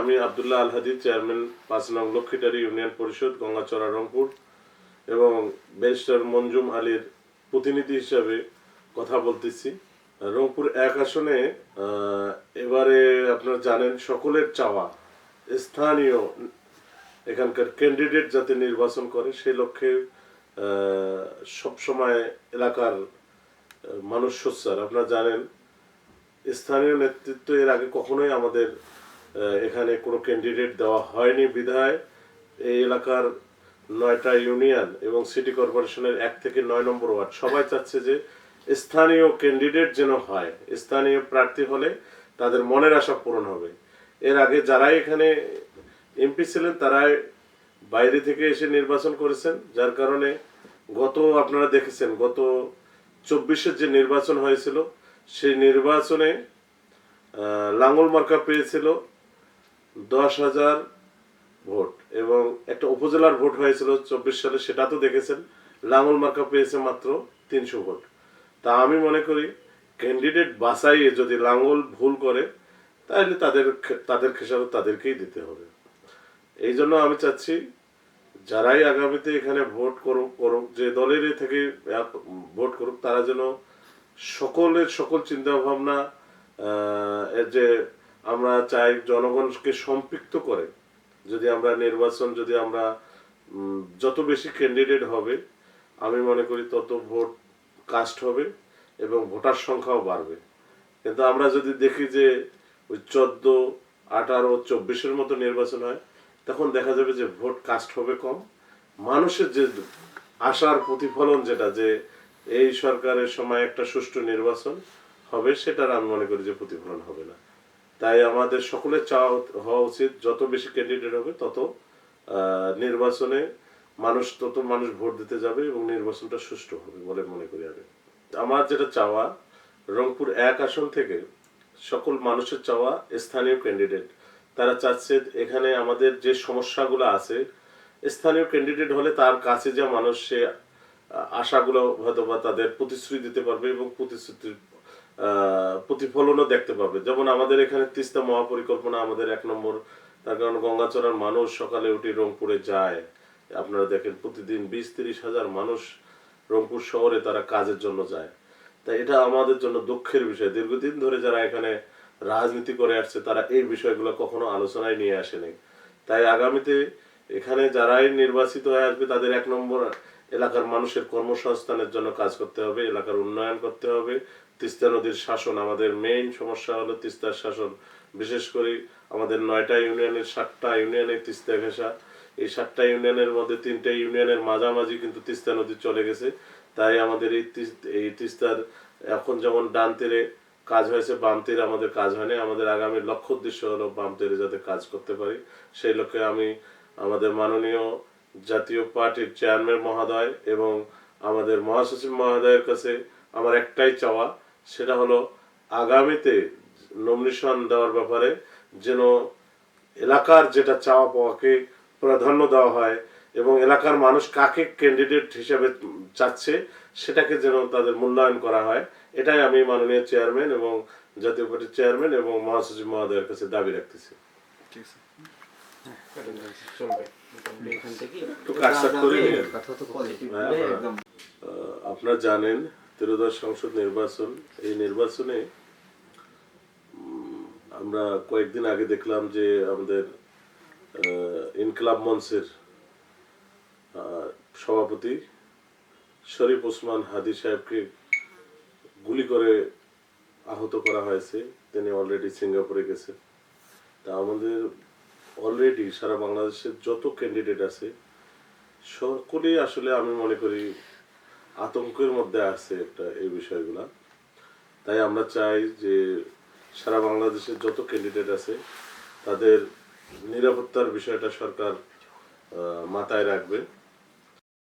আমি আব্দুল্লাহ আল হাদি, চেয়ারম্যান ৫ নং লক্ষ্মীটারি ইউনিয়ন পরিষদ, গঙ্গাচড়া, রংপুর, এবং ব্যারিস্টার মঞ্জুম আলীর প্রতিনিধি হিসাবে কথা বলতেছি। রংপুর ১ আসনে এবারে আপনারা জানেন সকলের চাওয়া স্থানীয় এখানকার ক্যান্ডিডেট যাতে নির্বাচন করে সেই লক্ষ্যে সবসময় এলাকার মানুষ সোচ্চার। আপনারা জানেন স্থানীয় নেতৃত্ব এর আগে কখনোই আমাদের এখানে কোনো ক্যান্ডিডেট দেওয়া হয়নি বিধায় এই এলাকার ৯টা ইউনিয়ন এবং সিটি কর্পোরেশনের ১ থেকে ৯ নম্বর ওয়ার্ড সবাই চাচ্ছে যে স্থানীয় ক্যান্ডিডেট যেন হয়, স্থানীয় প্রার্থী হলে তাদের মনের আশা পূরণ হবে। এর আগে যারাই এখানে এমপি ছিলেন তারাই বাইরে থেকে এসে নির্বাচন করেছেন, যার কারণে আপনারা দেখেছেন গত ২৪-এর যে নির্বাচন হয়েছিল সেই নির্বাচনে লাঙ্গল মার্কা পেয়েছিল ১০,০০০ ভোট এবং একটা উপজেলার ভোট হয়েছিল ২৪ সালে, সেটা তো দেখেছেন। লাঙ্গল মার্কা পেয়েছে মাত্র ৩০০ ভোট। তা আমি মনে করি ক্যান্ডিডেট বাছাইয়ে যদি লাঙ্গল ভুল করে তাহলে তাদের খেসারত তাদেরকেই দিতে হবে। এই জন্য আমি চাচ্ছি যারাই আগামীতে এখানে ভোট করুক যে দলেরই থেকে ভোট করুক, তারা যেন সকল চিন্তা ভাবনা যে আমরা চাই জনগণকে সম্পৃক্ত করে যদি আমরা নির্বাচন যত বেশি ক্যান্ডিডেট হবে আমি মনে করি তত ভোট কাস্ট হবে এবং ভোটার সংখ্যাও বাড়বে। কিন্তু আমরা যদি দেখি যে ওই ১৪, ১৮, ২৪-এর মতো নির্বাচন হয় তখন দেখা যাবে যে ভোট কাস্ট হবে কম, মানুষের যে আশার প্রতিফলন যেটা যে এই সরকারের সময় একটা সুষ্ঠু নির্বাচন হবে সেটার আমি মনে করি যে প্রতিফলন হবে না। তাই আমাদের সকলের চাওয়া হওয়া উচিত যত বেশি ক্যান্ডিডেট হবে তত নির্বাচনে তত মানুষ ভোট দিতে যাবে এবং নির্বাচনটা সুষ্ঠু হবে বলে মনে করি আমি। আমার যেটা চাওয়া, রংপুর ১ আসন থেকে সকল মানুষের চাওয়া স্থানীয় ক্যান্ডিডেট, তারা চাচ্ছে এখানে আমাদের যে সমস্যাগুলো আছে স্থানীয় ক্যান্ডিডেট হলে তার কাছে যে মানুষ সে আশাগুলো হয়তো বা তাদের প্রতিশ্রুতি দিতে পারবে এবং প্রতিশ্রুতির প্রতিফলনও দেখতে পাবে। যেমন আমাদের এখানে তিস্তা মহাপরিকল্পনা আমাদের ১ নম্বর, তার কারণ গঙ্গাচড়ার মানুষ সকালে উঠে রংপুরে যায়, আপনারা দেখেন প্রতিদিন ২০-৩০ হাজার মানুষ রংপুর শহরে তারা কাজের জন্য যায়। তাই এটা আমাদের জন্য দুঃখের বিষয়। দীর্ঘদিন ধরে যারা এখানে রাজনীতি করে আসছে তারা এই বিষয়গুলো কখনো আলোচনায় নিয়ে আসেনি। তাই আগামীতে এখানে যারাই নির্বাচিত হয়ে আসবে তাদের ১ নম্বর এলাকার মানুষের কর্মসংস্থানের জন্য কাজ করতে হবে, এলাকার উন্নয়ন করতে হবে। তিস্তা নদীর শাসন, আমাদের মেইন সমস্যা হলো তিস্তার শাসন। বিশেষ করে আমাদের 9টা ইউনিয়নের 7টা ইউনিয়নে তিস্তা ঘেঁষা। এই 7টা ইউনিয়নের মধ্যে 3টে ইউনিয়নের মাঝামাঝি কিন্তু তিস্তা নদী চলে গেছে। তাই আমাদের এই তিস্তার এখন যেমন ডান তীরে কাজ হয়েছে, বাম তীরে আমাদের কাজ হয়নি। আমাদের আগামী লক্ষ্য উদ্দেশ্য হলো বাম তীরে যাতে কাজ করতে পারি। সেই লক্ষ্যে আমি আমাদের মাননীয় জাতীয় পার্টির চেয়ারম্যান মহোদয় এবং আমাদের মহাসচিব মহোদয়ের কাছে আমার একটাই চাওয়া, সেটা হলো আগামীতে নমিনেশন দেওয়ার ব্যাপারে যেন এলাকার যেটা চাওয়া পাওয়াকে প্রাধান্য দেওয়া হয় এবং এলাকার মানুষ কাকে ক্যান্ডিডেট হিসেবে চাচ্ছে সেটাকে যেন তাদের মূল্যায়ন করা হয়। এটাই আমি মাননীয় চেয়ারম্যান এবং জাতীয় পার্টির চেয়ারম্যান এবং মহাসচিব মহোদয়ের কাছে দাবি রাখতেছি। আপনারা জানেন ত্রয়োদশ সংসদ নির্বাচন, এই নির্বাচনে আমরা কয়েকদিন আগে দেখলাম যে আমাদের ইনকলাব মঞ্চের সভাপতি শরীফ ওসমান হাদি সাহেবকে গুলি করে আহত করা হয়েছে। তিনি অলরেডি সিঙ্গাপুরে গেছেন। তা আমাদের অলরেডি সারা বাংলাদেশের যত ক্যান্ডিডেট আছে সকলেই আসলে আমি মনে করি আতঙ্কের মধ্যে আছে এই বিষয়গুলা। তাই আমরা চাই যে সারা বাংলাদেশের যত ক্যান্ডিডেট আছে তাদের নিরাপত্তার বিষয়টা সরকার মাথায় রাখবে।